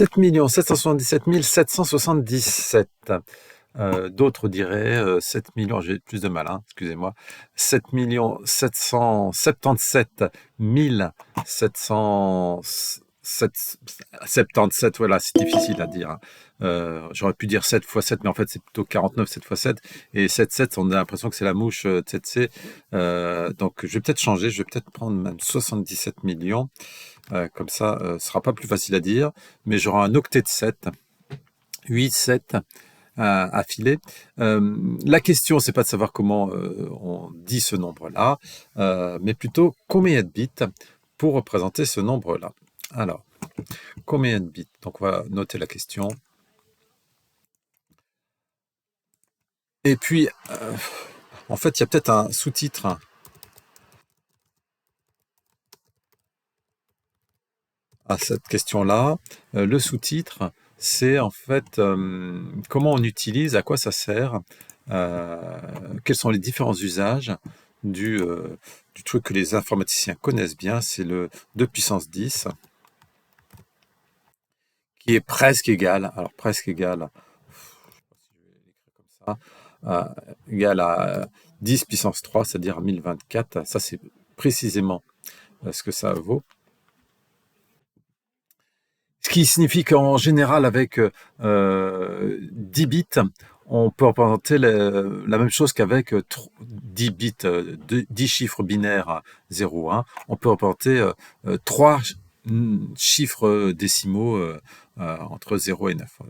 7 777 777. D'autres diraient 7 millions, j'ai plus de mal, hein, excusez-moi, 7 777 777, voilà, c'est difficile à dire, hein. J'aurais pu dire 7 fois 7, mais en fait c'est plutôt 49 7 fois 7, et 7, on a l'impression que c'est la mouche tsetse. Donc je vais peut-être changer, je vais peut-être prendre même 77 millions, comme ça ce sera pas plus facile à dire, mais j'aurai un octet de 7, 8, 7, à filer. La question, c'est pas de savoir comment on dit ce nombre-là, mais plutôt combien il y a de bits pour représenter ce nombre-là. Alors, combien il y a de bits? Donc, on va noter la question. Et puis, en fait, il y a peut-être un sous-titre à cette question-là. Le sous-titre, c'est en fait comment on utilise, à quoi ça sert, quels sont les différents usages du truc que les informaticiens connaissent bien, c'est le 2 puissance 10, qui est presque égal, alors presque égal, comme ça, égal à 10 puissance 3, c'est-à-dire 1024. Ça, c'est précisément ce que ça vaut. Ce qui signifie qu'en général, avec 10 bits, on peut représenter la même chose qu'avec 10 bits, 10 chiffres binaires 0, 1. On peut représenter 3 chiffres décimaux entre 0 et 9.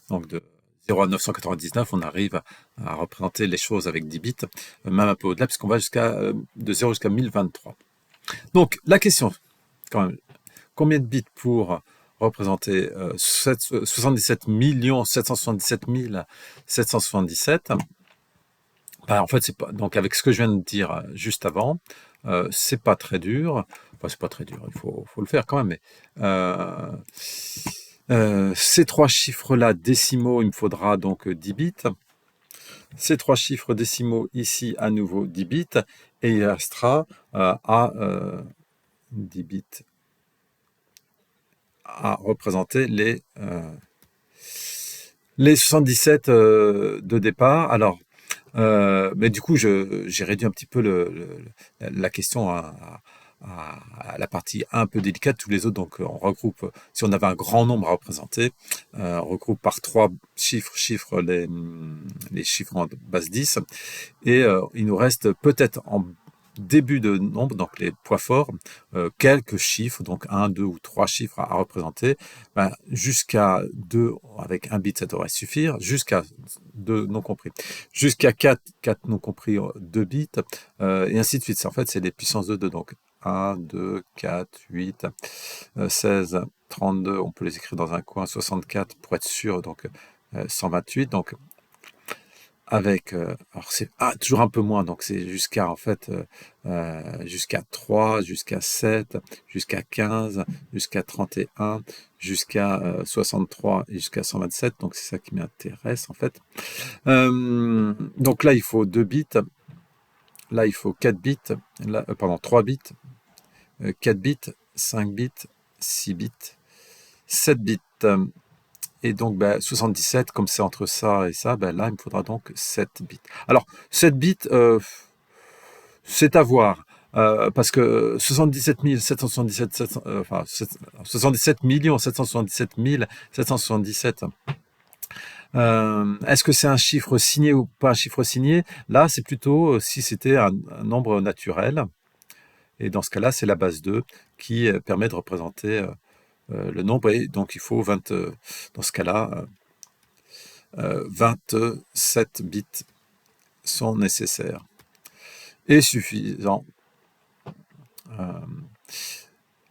Donc de 0 à 999, on arrive à représenter les choses avec 10 bits, même un peu au-delà, puisqu'on va de 0 jusqu'à 1023. Donc la question, quand même, combien de bits pour représenter 77 777 777? En fait, c'est pas, donc avec ce que je viens de dire juste avant, c'est pas très dur. Enfin, c'est pas très dur, il faut le faire quand même. Mais ces trois chiffres-là décimaux, il me faudra donc 10 bits. Ces trois chiffres décimaux ici, à nouveau 10 bits. Et il restera à 10 bits à représenter les 77 de départ. Alors, mais du coup, j'ai réduit un petit peu la question à la partie un peu délicate. Tous les autres, donc, on regroupe, si on avait un grand nombre à représenter, on regroupe par trois chiffres les chiffres en base 10. Et il nous reste peut-être en début de nombre, donc les poids forts, quelques chiffres, donc 1, 2 ou 3 chiffres à représenter. Jusqu'à 2, avec un bit, ça devrait suffire, jusqu'à 2 non compris, jusqu'à 4 non compris, 2 bits, et ainsi de suite. En fait, c'est les puissances de 2, donc 1, 2, 4, 8, 16, 32, on peut les écrire dans un coin, 64 pour être sûr, donc 128, donc avec, alors c'est toujours un peu moins, donc c'est jusqu'à en fait jusqu'à 3, jusqu'à 7, jusqu'à 15, jusqu'à 31, jusqu'à 63 et jusqu'à 127, donc c'est ça qui m'intéresse en fait. Donc là il faut 2 bits, là il faut 4 bits, là, pardon 3 bits, 4 bits, 5 bits, 6 bits, 7 bits. Et donc, 77, comme c'est entre ça et ça, là, il me faudra donc 7 bits. Alors, 7 bits, c'est à voir. Parce que 77 777, 77 777 777, est-ce que c'est un chiffre signé ou pas un chiffre signé? Là, c'est plutôt si c'était un nombre naturel. Et dans ce cas-là, c'est la base 2 qui permet de représenter le nombre. Et donc, il faut dans ce cas-là, 27 bits sont nécessaires et suffisants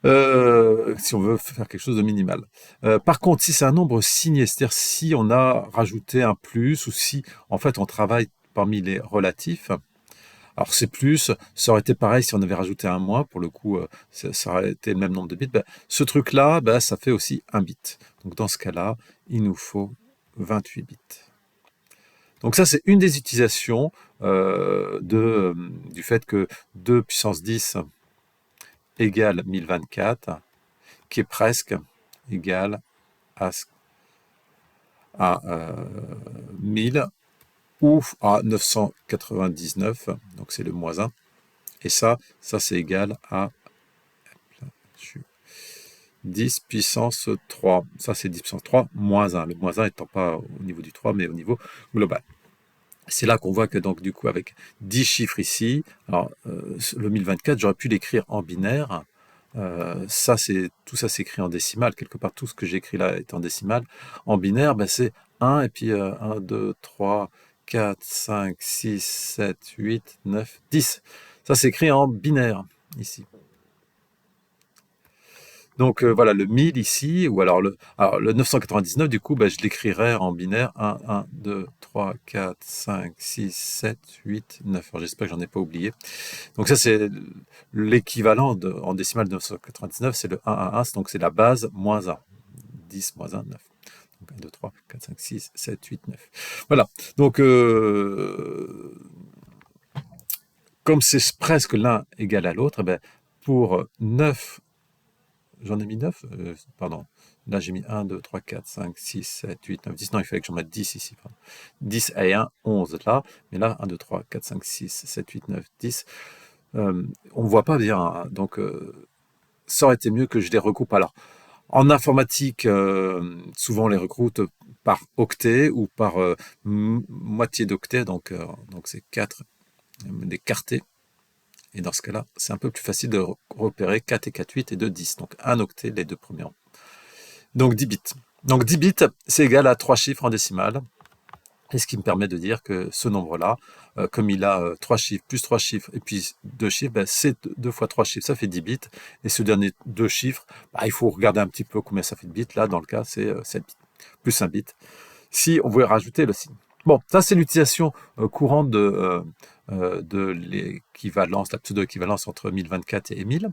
si on veut faire quelque chose de minimal. Par contre, si c'est un nombre signé, c'est-à-dire si on a rajouté un plus ou si en fait on travaille parmi les relatifs, alors c'est plus, ça aurait été pareil si on avait rajouté un moins, pour le coup ça aurait été le même nombre de bits. Ce truc-là, ça fait aussi un bit. Donc dans ce cas-là, il nous faut 28 bits. Donc ça, c'est une des utilisations du fait que 2 puissance 10 égale 1024, qui est presque égal à 1000 ou à 999, donc c'est le moins 1. Et ça c'est égal à 10 puissance 3. Ça, c'est 10 puissance 3 moins 1. Le moins 1 étant pas au niveau du 3, mais au niveau global. C'est là qu'on voit que donc du coup avec 10 chiffres ici, alors le 1024, j'aurais pu l'écrire en binaire. Tout ça s'écrit en décimale. Quelque part, tout ce que j'écris là est en décimale. En binaire, ben, c'est 1 et puis 1, 2, 3, 4, 5, 6, 7, 8, 9, 10. Ça s'écrit en binaire ici. Donc voilà, le 1000 ici, ou alors le 999, du coup, bah, je l'écrirais en binaire 1, 1, 2, 3, 4, 5, 6, 7, 8, 9. Alors j'espère que j'en ai pas oublié. Donc ça, c'est l'équivalent en décimale de 999, c'est le 1, 1, 1, donc c'est la base moins 1. 10 moins 1, 9. Donc 1, 2, 3, 4, 5, 6, 7, 8, 9. Voilà. Donc, comme c'est presque l'un égal à l'autre, eh ben, pour 9. J'en ai mis 9, pardon. Là, j'ai mis 1, 2, 3, 4, 5, 6, 7, 8, 9, 10. Non, il fallait que j'en mette 10 ici. Pardon. 10 et 1, 11 là. Mais là, 1, 2, 3, 4, 5, 6, 7, 8, 9, 10. On ne voit pas bien. Hein. Donc, ça aurait été mieux que je les recoupe. Alors, en informatique, souvent on les recoupe par octet ou par moitié d'octet. Donc c'est 4, des quartés. Et dans ce cas-là, c'est un peu plus facile de repérer 4 et 4, 8 et 2, 10. Donc un octet, les deux premiers rangs. Donc 10 bits. Donc 10 bits, c'est égal à 3 chiffres en décimale. Et ce qui me permet de dire que ce nombre-là, comme il a 3 chiffres, plus 3 chiffres, et puis 2 chiffres, ben, c'est 2 fois 3 chiffres, ça fait 10 bits. Et ce dernier 2 chiffres, ben, il faut regarder un petit peu combien ça fait de bits. Là, dans le cas, c'est 7 bits, plus 1 bit. Si on voulait rajouter le signe. Bon, ça c'est l'utilisation courante de l'équivalence, la pseudo-équivalence entre 1024 et 1000.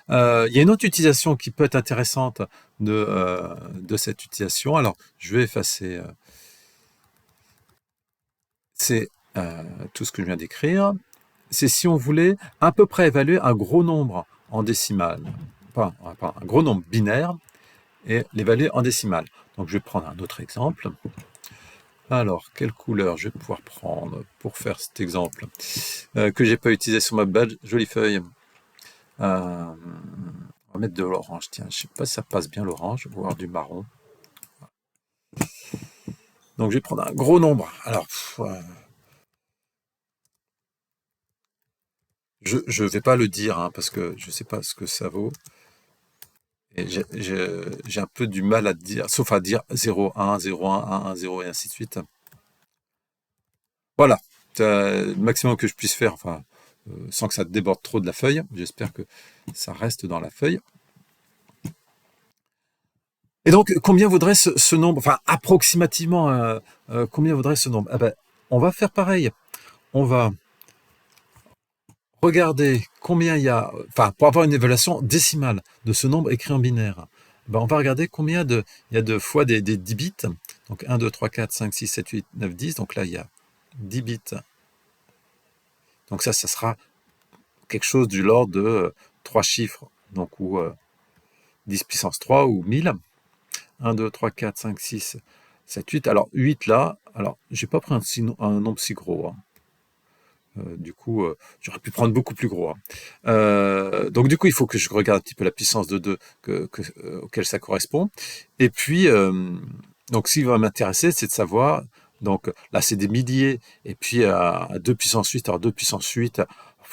Il y a une autre utilisation qui peut être intéressante de cette utilisation. Alors, je vais effacer c'est tout ce que je viens d'écrire. C'est si on voulait à peu près évaluer un gros nombre en décimale, pas un gros nombre binaire, et l'évaluer en décimale. Donc, je vais prendre un autre exemple. Alors, quelle couleur je vais pouvoir prendre pour faire cet exemple que j'ai pas utilisé sur ma belle jolie feuille. On va mettre de l'orange. Tiens, je sais pas si ça passe bien l'orange, voire du marron. Donc, je vais prendre un gros nombre. Alors, je vais pas le dire hein, parce que je sais pas ce que ça vaut. Et j'ai un peu du mal à dire, sauf à dire 0, 1, 0, 1, 1, 1, 0 et ainsi de suite. Voilà, c'est le maximum que je puisse faire, enfin, sans que ça déborde trop de la feuille. J'espère que ça reste dans la feuille. Et donc, combien vaudrait ce nombre, enfin, approximativement, combien vaudrait ce nombre? Eh ben, on va faire pareil. On va regarder combien il y a, enfin, pour avoir une évaluation décimale de ce nombre écrit en binaire, ben, on va regarder combien il y a de fois des 10 bits. Donc 1, 2, 3, 4, 5, 6, 7, 8, 9, 10. Donc là, il y a 10 bits. Donc ça sera quelque chose du l'ordre de 3 chiffres. Donc ou 10 puissance 3 ou 1000. 1, 2, 3, 4, 5, 6, 7, 8. Alors 8 là, alors j'ai pas pris un nombre si gros. Hein. Du coup, j'aurais pu prendre beaucoup plus gros. Hein. Donc du coup, il faut que je regarde un petit peu la puissance de 2 auquel ça correspond. Et puis, donc ce qui va m'intéresser, c'est de savoir, donc là c'est des milliers, et puis à 2 puissance 8, alors 2 puissance 8,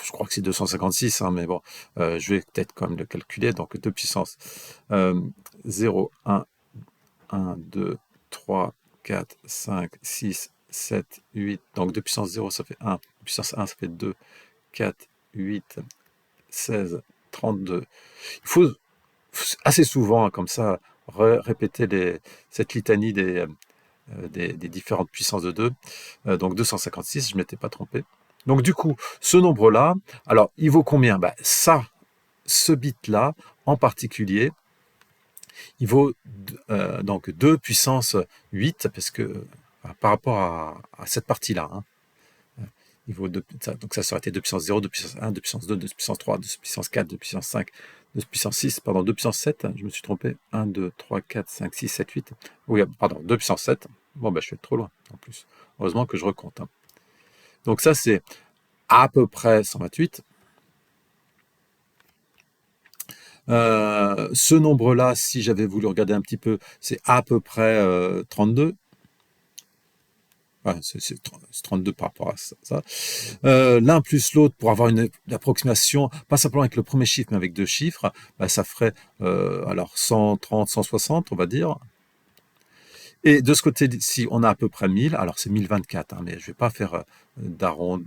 je crois que c'est 256, hein, mais bon, je vais peut-être quand même le calculer, donc 2 puissance 0, 1, 1, 2, 3, 4, 5, 6, 7, 8. Donc 2 puissance 0, ça fait 1. 2 puissance 1, ça fait 2, 4, 8, 16, 32. Il faut assez souvent, comme ça, répéter cette litanie des différentes puissances de 2. Donc 256, je ne m'étais pas trompé. Donc du coup, ce nombre-là, alors il vaut combien? Ben, ça, ce bit-là, en particulier, il vaut donc 2 puissance 8, parce que par rapport à cette partie-là, hein, Donc ça aurait été 2 puissance 0, 2 puissance 1, 2 puissance 2, 2 puissance 3, 2 puissance 4, 2 puissance 5, 2 puissance 6, pardon, 2 puissance 7, je me suis trompé, 1, 2, 3, 4, 5, 6, 7, 8, oui, pardon, 2 puissance 7, bon, je vais être trop loin, en plus, heureusement que je recompte. Donc ça, c'est à peu près 128. Ce nombre-là, si j'avais voulu regarder un petit peu, c'est à peu près 32. Ouais, c'est 32 par rapport à ça. L'un plus l'autre, pour avoir une approximation, pas simplement avec le premier chiffre, mais avec deux chiffres, ça ferait alors 130, 160, on va dire. Et de ce côté-ci, on a à peu près 1000. Alors c'est 1024, mais je ne vais pas faire de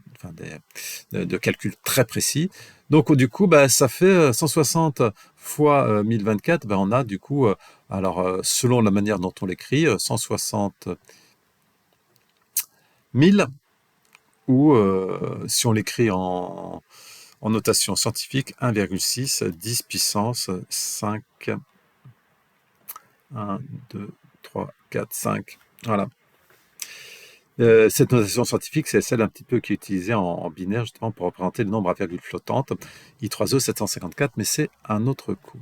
calcul très précis. Donc du coup, ça fait 160 fois 1024. On a du coup, selon la manière dont on l'écrit, 160 000, ou si on l'écrit en notation scientifique, 1,6, 10 puissance 5, 1, 2, 3, 4, 5. Voilà. Cette notation scientifique, c'est celle un petit peu qui est utilisée en binaire, justement, pour représenter le nombre à virgule flottante, I3E 754, mais c'est un autre cours.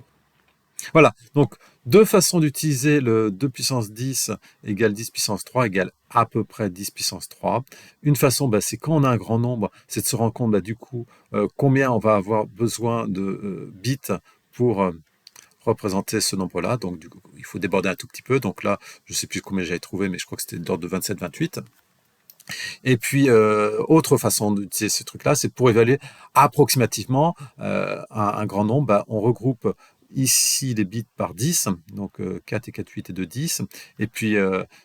Voilà, donc deux façons d'utiliser le 2 puissance 10 égale 10 puissance 3 égale à peu près 10 puissance 3. Une façon, c'est quand on a un grand nombre, c'est de se rendre compte du coup combien on va avoir besoin de bits pour représenter ce nombre-là. Donc du coup, il faut déborder un tout petit peu. Donc là, je ne sais plus combien j'avais trouvé, mais je crois que c'était d'ordre de 27-28. Et puis, autre façon d'utiliser ce truc-là, c'est pour évaluer approximativement un grand nombre. On regroupe ici les bits par 10, donc 4 et 4, 8 et 2, 10. Et puis,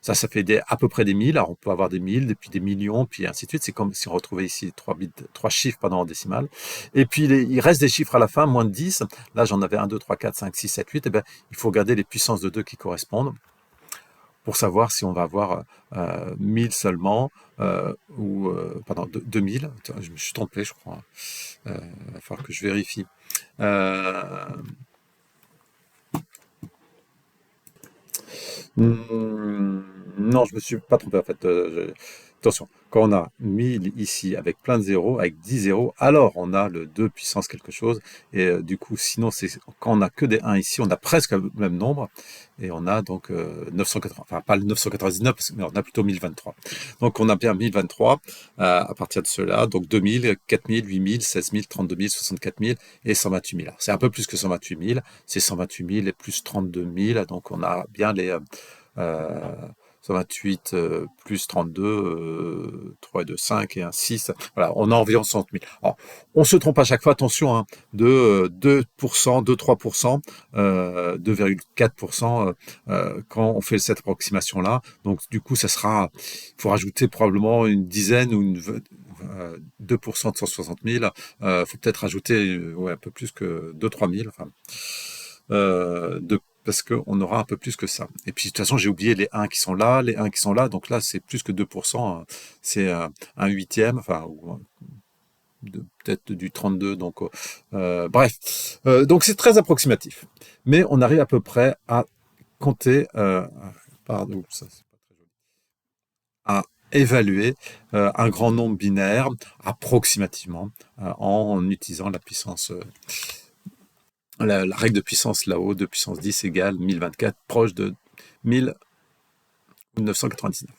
ça fait à peu près des 1000. Alors, on peut avoir des 1000, puis des millions, puis ainsi de suite. C'est comme si on retrouvait ici trois chiffres en décimale. Et puis, il reste des chiffres à la fin, moins de 10. Là, j'en avais 1, 2, 3, 4, 5, 6, 7, 8. Et il faut garder les puissances de 2 qui correspondent, pour savoir si on va avoir 1000 seulement, ou, pardon, 2000. Je me suis trompé, je crois. Il va falloir que je vérifie. Non, je me suis pas trompé, en fait. Attention, quand on a 1000 ici avec plein de zéros, avec 10 zéros, alors on a le 2 puissance quelque chose. Et du coup, sinon, quand on n'a que des 1 ici, on a presque le même nombre. Et on a donc 980, enfin pas le 999, mais on a plutôt 1023. Donc on a bien 1023 à partir de cela. Donc 2000, 4000, 8000, 16000, 32000, 64000 et 128 000. C'est un peu plus que 128 000. C'est 128 000 et plus 32 000. Donc on a bien les 128 plus 32, 3 et 2, 5 et 1, 6. Voilà, on a environ 60 000. Alors, on se trompe à chaque fois, attention, de 2%, 2-3%, 2,4% quand on fait cette approximation-là. Donc, du coup, il faut rajouter probablement une dizaine ou 2% de 160 000. Il faut peut-être rajouter un peu plus que 2-3 000. Enfin, parce qu'on aura un peu plus que ça. Et puis, de toute façon, j'ai oublié les 1 qui sont là, les 1 qui sont là. Donc là, c'est plus que 2%. C'est un huitième, enfin, peut-être du 32. Donc, bref. Donc, c'est très approximatif. Mais on arrive à peu près à compter, pardon, ça, c'est pas très joli, à évaluer un grand nombre binaire approximativement en utilisant la puissance la règle de puissance là-haut, de puissance 10 égale 1024, proche de 1999.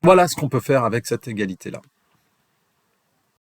Voilà ce qu'on peut faire avec cette égalité-là.